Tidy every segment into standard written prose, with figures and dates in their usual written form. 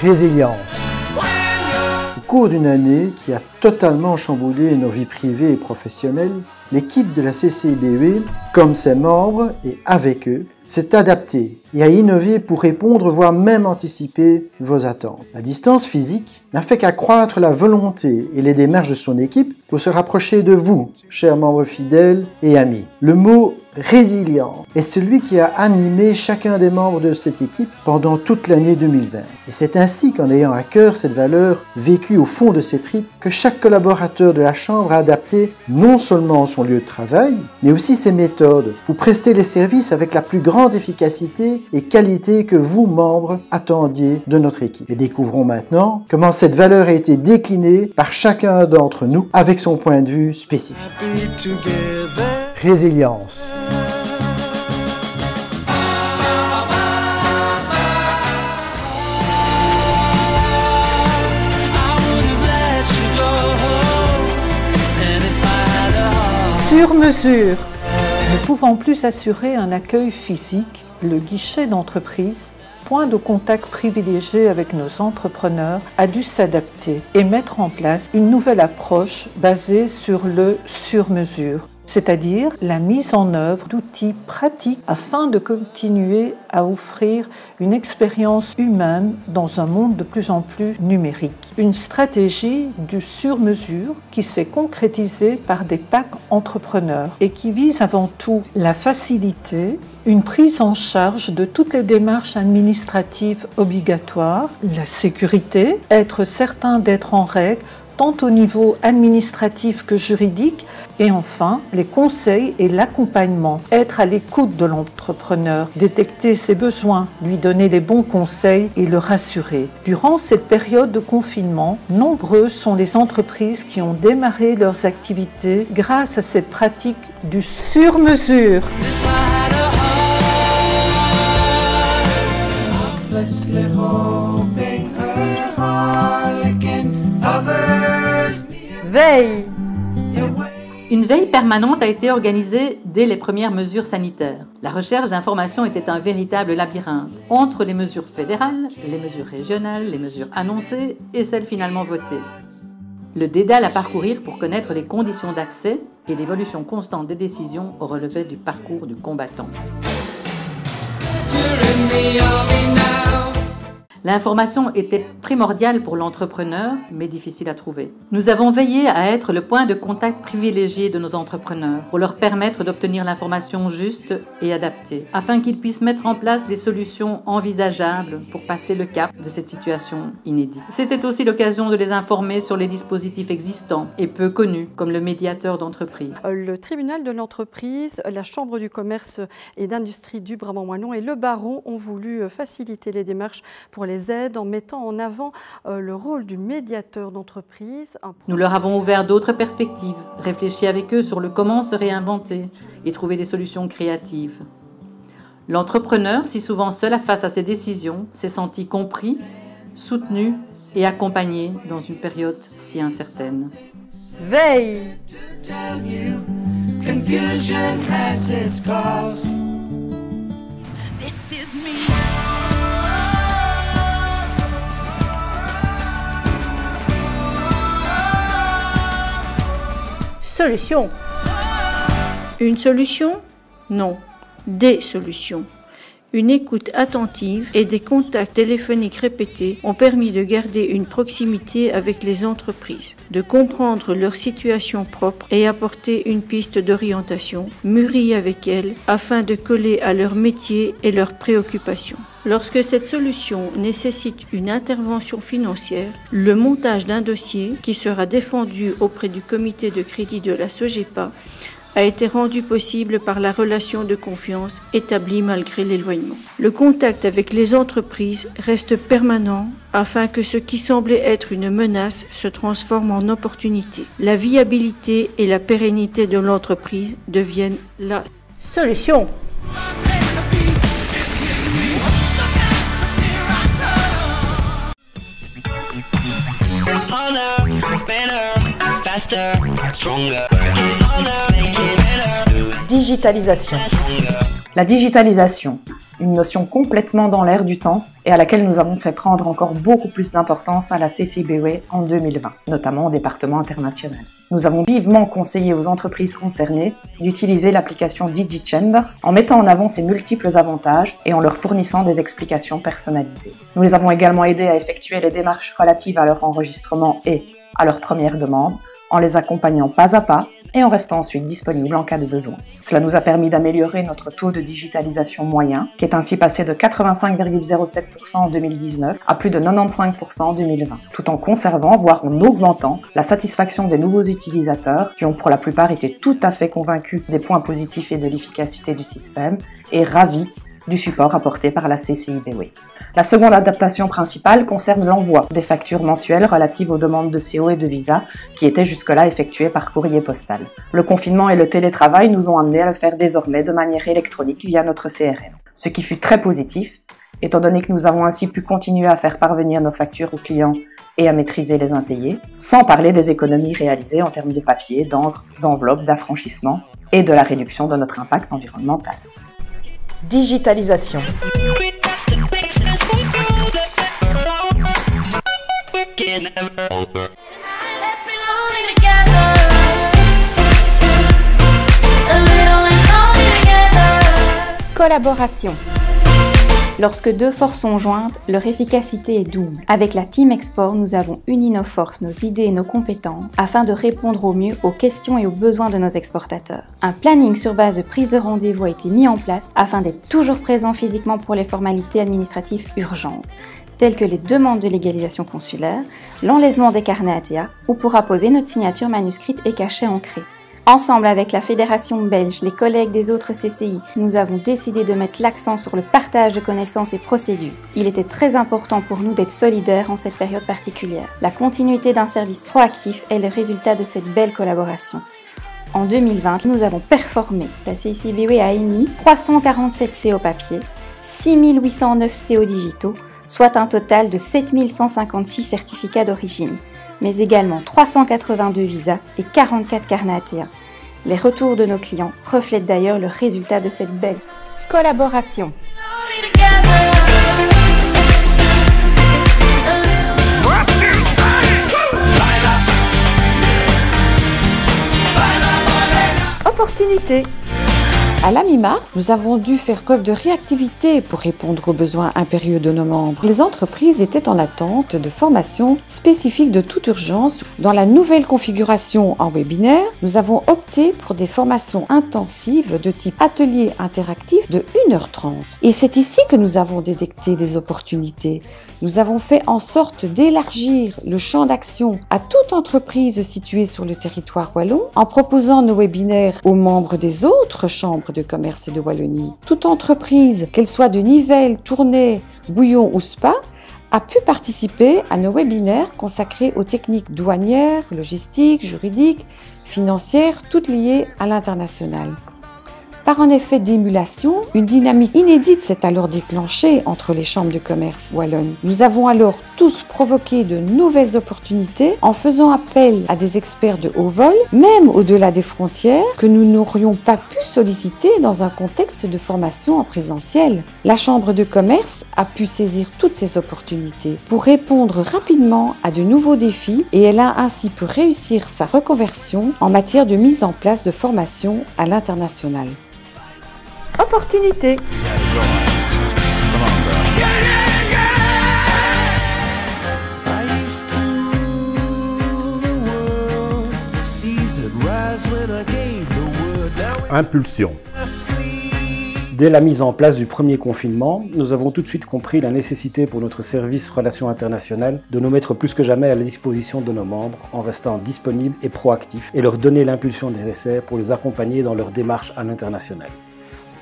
Résilience. Au cours d'une année qui a totalement chamboulé nos vies privées et professionnelles, l'équipe de la CCIBE, comme ses membres et avec eux, s'est adaptée et a innové pour répondre, voire même anticiper vos attentes. La distance physique n'a fait qu'accroître la volonté et les démarches de son équipe pour se rapprocher de vous, chers membres fidèles et amis. Le mot « résilient » est celui qui a animé chacun des membres de cette équipe pendant toute l'année 2020. Et c'est ainsi qu'en ayant à cœur cette valeur vécue au fond de ses tripes, que chaque collaborateur de la Chambre a adapté non seulement son lieu de travail, mais aussi ses méthodes pour prester les services avec la plus grande efficacité et qualité que vous, membres, attendiez de notre équipe. Et découvrons maintenant comment cette valeur a été déclinée par chacun d'entre nous avec son point de vue spécifique. Résilience. Sur mesure. Ne pouvant plus assurer un accueil physique, le guichet d'entreprise, point de contact privilégié avec nos entrepreneurs, a dû s'adapter et mettre en place une nouvelle approche basée sur le sur-mesure, c'est-à-dire la mise en œuvre d'outils pratiques afin de continuer à offrir une expérience humaine dans un monde de plus en plus numérique. Une stratégie du sur-mesure qui s'est concrétisée par des packs entrepreneurs et qui vise avant tout la facilité, une prise en charge de toutes les démarches administratives obligatoires, la sécurité, être certain d'être en règle, tant au niveau administratif que juridique, et enfin les conseils et l'accompagnement, être à l'écoute de l'entrepreneur, détecter ses besoins, lui donner les bons conseils et le rassurer. Durant cette période de confinement, nombreuses sont les entreprises qui ont démarré leurs activités grâce à cette pratique du sur-mesure. Veille. Une veille permanente a été organisée dès les premières mesures sanitaires. La recherche d'informations était un véritable labyrinthe, entre les mesures fédérales, les mesures régionales, les mesures annoncées et celles finalement votées. Le dédale à parcourir pour connaître les conditions d'accès et l'évolution constante des décisions au relevé du parcours du combattant. L'information était primordiale pour l'entrepreneur, mais difficile à trouver. Nous avons veillé à être le point de contact privilégié de nos entrepreneurs pour leur permettre d'obtenir l'information juste et adaptée, afin qu'ils puissent mettre en place des solutions envisageables pour passer le cap de cette situation inédite. C'était aussi l'occasion de les informer sur les dispositifs existants et peu connus, comme le médiateur d'entreprise. Le tribunal de l'entreprise, la Chambre du commerce et d'industrie du Brabant-Wallon et le Baron ont voulu faciliter les démarches pour les aides en mettant en avant le rôle du médiateur d'entreprise. Nous leur avons ouvert d'autres perspectives, réfléchi avec eux sur le comment se réinventer et trouver des solutions créatives. L'entrepreneur, si souvent seul face à ses décisions, s'est senti compris, soutenu et accompagné dans une période si incertaine. Veille. Solution. Une solution? Non, des solutions. Une écoute attentive et des contacts téléphoniques répétés ont permis de garder une proximité avec les entreprises, de comprendre leur situation propre et apporter une piste d'orientation mûrie avec elles afin de coller à leur métier et leurs préoccupations. Lorsque cette solution nécessite une intervention financière, le montage d'un dossier qui sera défendu auprès du comité de crédit de la SOGEPA a été rendu possible par la relation de confiance établie malgré l'éloignement. Le contact avec les entreprises reste permanent afin que ce qui semblait être une menace se transforme en opportunité. La viabilité et la pérennité de l'entreprise deviennent la solution. Harder, better, Digitalisation. La digitalisation, une notion complètement dans l'air du temps et à laquelle nous avons fait prendre encore beaucoup plus d'importance à la CCBWay en 2020, notamment au département international. Nous avons vivement conseillé aux entreprises concernées d'utiliser l'application DigiChambers en mettant en avant ses multiples avantages et en leur fournissant des explications personnalisées. Nous les avons également aidés à effectuer les démarches relatives à leur enregistrement et à leur première demande, en les accompagnant pas à pas et en restant ensuite disponibles en cas de besoin. Cela nous a permis d'améliorer notre taux de digitalisation moyen, qui est ainsi passé de 85,07% en 2019 à plus de 95% en 2020, tout en conservant, voire en augmentant, la satisfaction des nouveaux utilisateurs qui ont pour la plupart été tout à fait convaincus des points positifs et de l'efficacité du système et ravis du support apporté par la CCIBWay. La seconde adaptation principale concerne l'envoi des factures mensuelles relatives aux demandes de CO et de visa qui étaient jusque-là effectuées par courrier postal. Le confinement et le télétravail nous ont amenés à le faire désormais de manière électronique via notre CRM, ce qui fut très positif, étant donné que nous avons ainsi pu continuer à faire parvenir nos factures aux clients et à maîtriser les impayés, sans parler des économies réalisées en termes de papier, d'encre, d'enveloppe, d'affranchissement et de la réduction de notre impact environnemental. Digitalisation. Collaboration. Lorsque deux forces sont jointes, leur efficacité est double. Avec la Team Export, nous avons uni nos forces, nos idées et nos compétences afin de répondre au mieux aux questions et aux besoins de nos exportateurs. Un planning sur base de prise de rendez-vous a été mis en place afin d'être toujours présent physiquement pour les formalités administratives urgentes, telles que les demandes de légalisation consulaire, l'enlèvement des carnets ATA ou pour apposer notre signature manuscrite et cachet ancré. Ensemble avec la Fédération belge, les collègues des autres CCI, nous avons décidé de mettre l'accent sur le partage de connaissances et procédures. Il était très important pour nous d'être solidaires en cette période particulière. La continuité d'un service proactif est le résultat de cette belle collaboration. En 2020, nous avons performé. La CCIBWay a émis 347 CO papier, 6809 CO digitaux, soit un total de 7156 certificats d'origine, mais également 382 visas et 44 carnets ATA. Les retours de nos clients reflètent d'ailleurs le résultat de cette belle collaboration. Opportunité. À la mi-mars, nous avons dû faire preuve de réactivité pour répondre aux besoins impérieux de nos membres. Les entreprises étaient en attente de formations spécifiques de toute urgence. Dans la nouvelle configuration en webinaire, nous avons opté pour des formations intensives de type atelier interactif de 1h30. Et c'est ici que nous avons détecté des opportunités. Nous avons fait en sorte d'élargir le champ d'action à toute entreprise située sur le territoire wallon en proposant nos webinaires aux membres des autres chambres de commerce de Wallonie. Toute entreprise, qu'elle soit de Nivelles, Tournai, Bouillon ou Spa, a pu participer à nos webinaires consacrés aux techniques douanières, logistiques, juridiques, financières, toutes liées à l'international. Par un effet d'émulation, une dynamique inédite s'est alors déclenchée entre les chambres de commerce wallonnes. Nous avons alors tous provoqué de nouvelles opportunités en faisant appel à des experts de haut vol, même au-delà des frontières, que nous n'aurions pas pu solliciter dans un contexte de formation en présentiel. La chambre de commerce a pu saisir toutes ces opportunités pour répondre rapidement à de nouveaux défis et elle a ainsi pu réussir sa reconversion en matière de mise en place de formation à l'international. Opportunité. Impulsion. Dès la mise en place du premier confinement, nous avons tout de suite compris la nécessité pour notre service Relations internationales de nous mettre plus que jamais à la disposition de nos membres en restant disponibles et proactifs et leur donner l'impulsion nécessaire pour les accompagner dans leur démarche à l'international.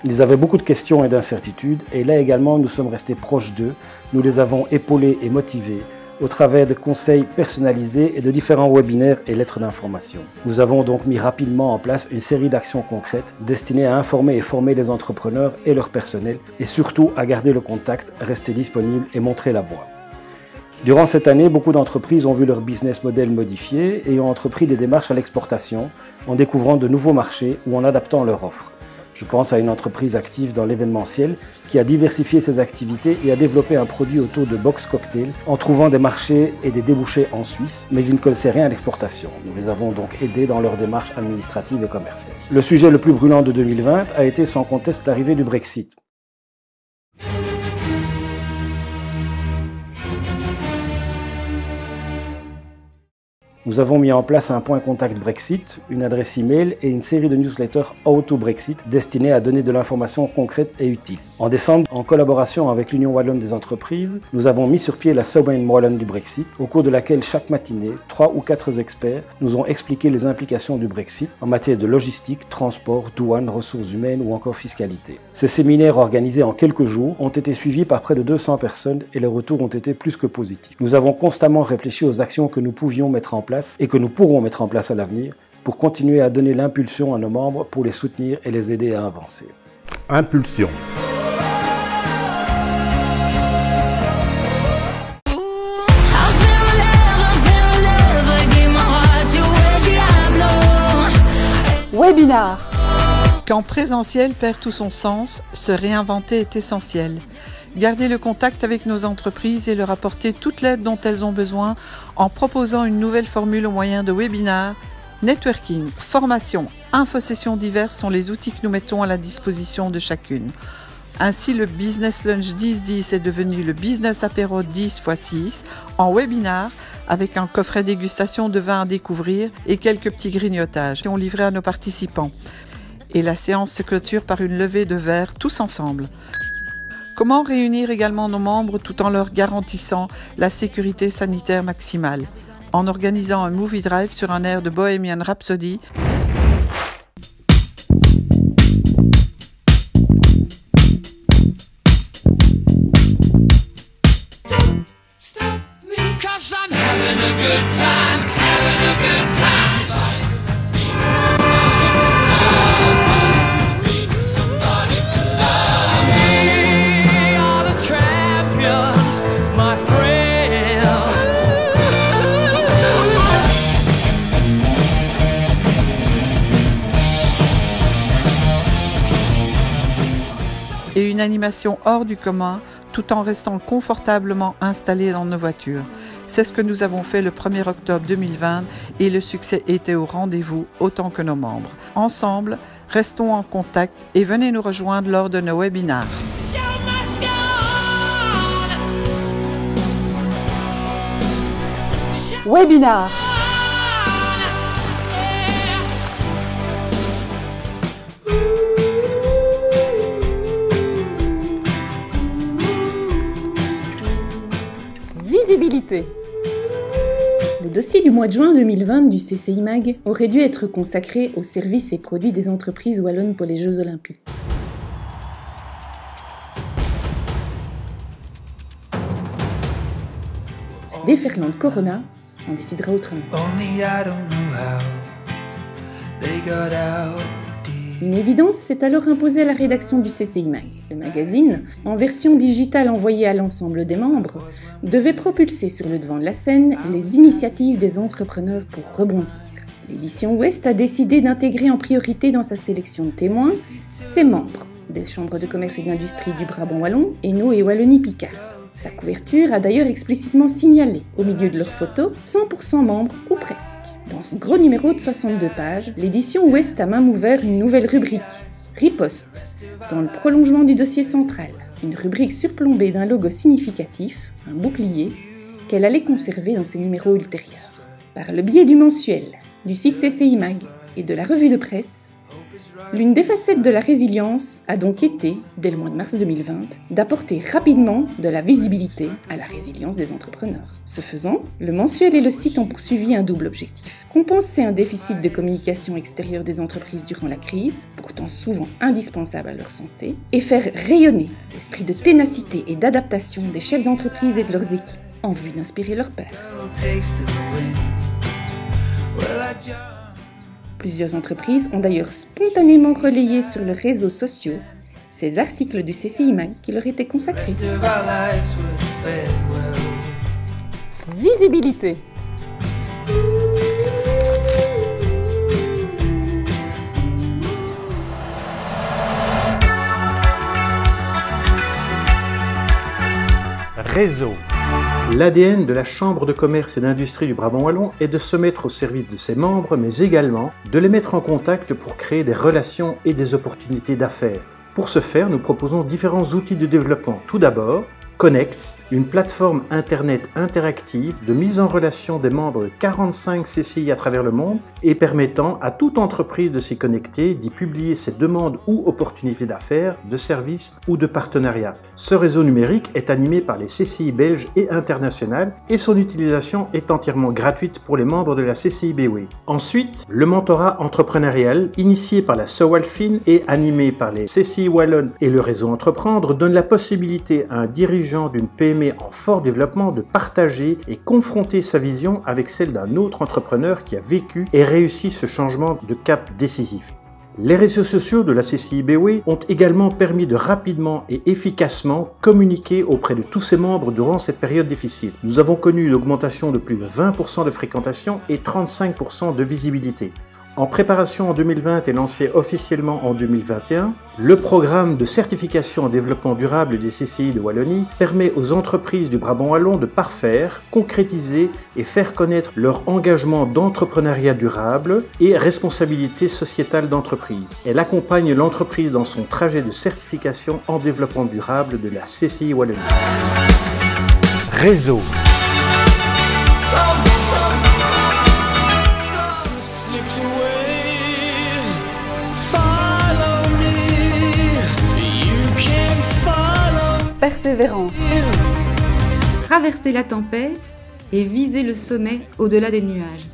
Ils avaient beaucoup de questions et d'incertitudes et là également nous sommes restés proches d'eux, nous les avons épaulés et motivés au travers de conseils personnalisés et de différents webinaires et lettres d'information. Nous avons donc mis rapidement en place une série d'actions concrètes destinées à informer et former les entrepreneurs et leur personnel et surtout à garder le contact, rester disponible et montrer la voie. Durant cette année, beaucoup d'entreprises ont vu leur business model modifié et ont entrepris des démarches à l'exportation en découvrant de nouveaux marchés ou en adaptant leur offre. Je pense à une entreprise active dans l'événementiel qui a diversifié ses activités et a développé un produit autour de box cocktail en trouvant des marchés et des débouchés en Suisse, mais ils ne connaissaient rien à l'exportation. Nous les avons donc aidés dans leurs démarches administratives et commerciales. Le sujet le plus brûlant de 2020 a été sans conteste l'arrivée du Brexit. Nous avons mis en place un point contact Brexit, une adresse email et une série de newsletters How to Brexit destinés à donner de l'information concrète et utile. En décembre, en collaboration avec l'Union Wallonne des entreprises, nous avons mis sur pied la semaine wallonne du Brexit, au cours de laquelle chaque matinée, 3 ou 4 experts nous ont expliqué les implications du Brexit en matière de logistique, transport, douane, ressources humaines ou encore fiscalité. Ces séminaires organisés en quelques jours ont été suivis par près de 200 personnes et les retours ont été plus que positifs. Nous avons constamment réfléchi aux actions que nous pouvions mettre en place et que nous pourrons mettre en place à l'avenir pour continuer à donner l'impulsion à nos membres pour les soutenir et les aider à avancer. Impulsion. Webinar. Quand présentiel perd tout son sens, se réinventer est essentiel. Garder le contact avec nos entreprises et leur apporter toute l'aide dont elles ont besoin en proposant une nouvelle formule au moyen de webinars, networking, formation, infosessions diverses sont les outils que nous mettons à la disposition de chacune. Ainsi, le Business Lunch 10-10 est devenu le Business Apéro 10x6 en webinar avec un coffret dégustation de vin à découvrir et quelques petits grignotages qu'on livrait à nos participants. Et la séance se clôture par une levée de verre tous ensemble. Comment réunir également nos membres tout en leur garantissant la sécurité sanitaire maximale? En organisant un movie drive sur un air de Bohemian Rhapsody. Et une animation hors du commun, tout en restant confortablement installés dans nos voitures. C'est ce que nous avons fait le 1er octobre 2020 et le succès était au rendez-vous autant que nos membres. Ensemble, restons en contact et venez nous rejoindre lors de nos webinars. Webinar. Visibilité. Le dossier du mois de juin 2020 du CCI Mag aurait dû être consacré aux services et produits des entreprises wallonnes pour les Jeux Olympiques. Déferlant de Corona, on décidera autrement. Une évidence s'est alors imposée à la rédaction du CCI Mag. Le magazine, en version digitale envoyée à l'ensemble des membres, devait propulser sur le devant de la scène les initiatives des entrepreneurs pour rebondir. L'édition Ouest a décidé d'intégrer en priorité dans sa sélection de témoins ses membres des chambres de commerce et d'industrie du Brabant wallon, Hainaut et Wallonie-Picard. Sa couverture a d'ailleurs explicitement signalé, au milieu de leurs photos, 100% membres ou presque. Dans ce gros numéro de 62 pages, l'édition Ouest a même ouvert une nouvelle rubrique, Riposte, dans le prolongement du dossier central. Une rubrique surplombée d'un logo significatif, un bouclier, qu'elle allait conserver dans ses numéros ultérieurs. Par le biais du mensuel, du site CCI Mag et de la revue de presse, l'une des facettes de la résilience a donc été, dès le mois de mars 2020, d'apporter rapidement de la visibilité à la résilience des entrepreneurs. Ce faisant, le mensuel et le site ont poursuivi un double objectif. Compenser un déficit de communication extérieure des entreprises durant la crise, pourtant souvent indispensable à leur santé, et faire rayonner l'esprit de ténacité et d'adaptation des chefs d'entreprise et de leurs équipes, en vue d'inspirer leurs pairs. Plusieurs entreprises ont d'ailleurs spontanément relayé sur leurs réseaux sociaux ces articles du CCI Mag qui leur étaient consacrés. visibilité. Réseau. L'ADN de la Chambre de commerce et d'industrie du Brabant wallon est de se mettre au service de ses membres, mais également de les mettre en contact pour créer des relations et des opportunités d'affaires. Pour ce faire, nous proposons différents outils de développement. Tout d'abord, Connect, une plateforme internet interactive de mise en relation des membres de 45 CCI à travers le monde et permettant à toute entreprise de s'y connecter, d'y publier ses demandes ou opportunités d'affaires, de services ou de partenariats. Ce réseau numérique est animé par les CCI belges et internationales et son utilisation est entièrement gratuite pour les membres de la CCI BW. Ensuite, le mentorat entrepreneurial, initié par la Sowalfin et animé par les CCI Wallonne et le réseau Entreprendre, donne la possibilité à un dirigeant d'une PME en fort développement de partager et confronter sa vision avec celle d'un autre entrepreneur qui a vécu et réussi ce changement de cap décisif. Les réseaux sociaux de la CCI BW ont également permis de rapidement et efficacement communiquer auprès de tous ses membres durant cette période difficile. Nous avons connu une augmentation de plus de 20% de fréquentation et 35% de visibilité. En préparation en 2020 et lancé officiellement en 2021, le programme de certification en développement durable des CCI de Wallonie permet aux entreprises du Brabant wallon de parfaire, concrétiser et faire connaître leur engagement d'entrepreneuriat durable et responsabilité sociétale d'entreprise. Elle accompagne l'entreprise dans son trajet de certification en développement durable de la CCI Wallonie. Réseau. Persévérance. Traverser la tempête et viser le sommet au-delà des nuages.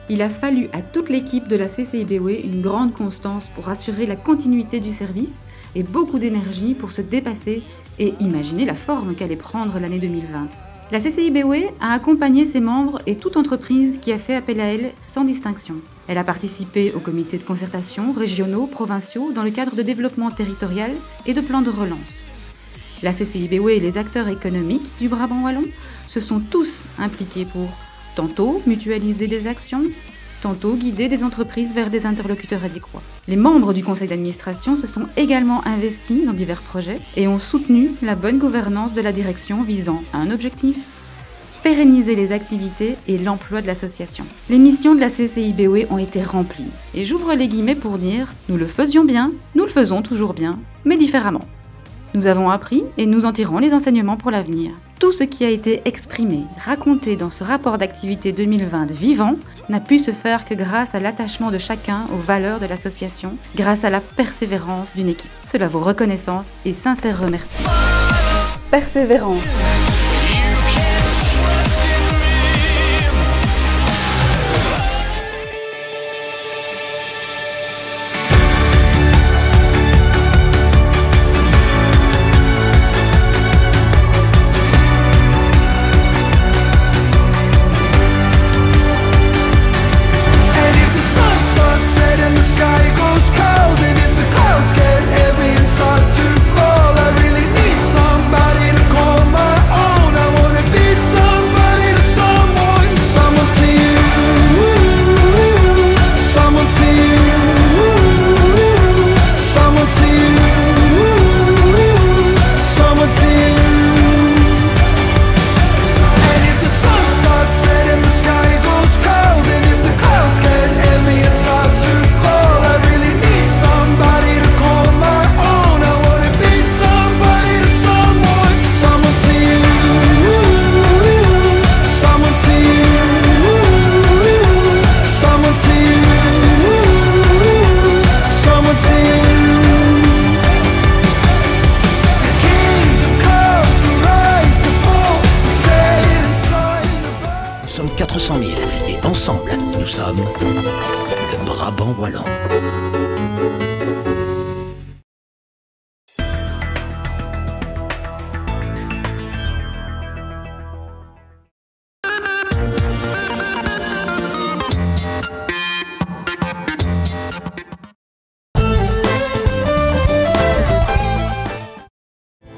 Il a fallu à toute l'équipe de la CCI BW une grande constance pour assurer la continuité du service et beaucoup d'énergie pour se dépasser et imaginer la forme qu'allait prendre l'année 2020. La CCI BW a accompagné ses membres et toute entreprise qui a fait appel à elle sans distinction. Elle a participé aux comités de concertation régionaux, provinciaux dans le cadre de développement territorial et de plans de relance. La CCI BW et les acteurs économiques du Brabant wallon se sont tous impliqués pour tantôt mutualiser des actions, tantôt guider des entreprises vers des interlocuteurs adéquats. Les membres du conseil d'administration se sont également investis dans divers projets et ont soutenu la bonne gouvernance de la direction visant à un objectif: pérenniser les activités et l'emploi de l'association. Les missions de la CCI BW ont été remplies. Et j'ouvre les guillemets pour dire « Nous le faisions bien, nous le faisons toujours bien, mais différemment ». Nous avons appris et nous en tirons les enseignements pour l'avenir. Tout ce qui a été exprimé, raconté dans ce rapport d'activité 2020 vivant n'a pu se faire que grâce à l'attachement de chacun aux valeurs de l'association, grâce à la persévérance d'une équipe. Cela vaut reconnaissance et sincère remerciements. Persévérance. Nous sommes 400 000 et ensemble, nous sommes le Brabant wallon.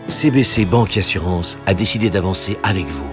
CBC Banque et Assurance a décidé d'avancer avec vous.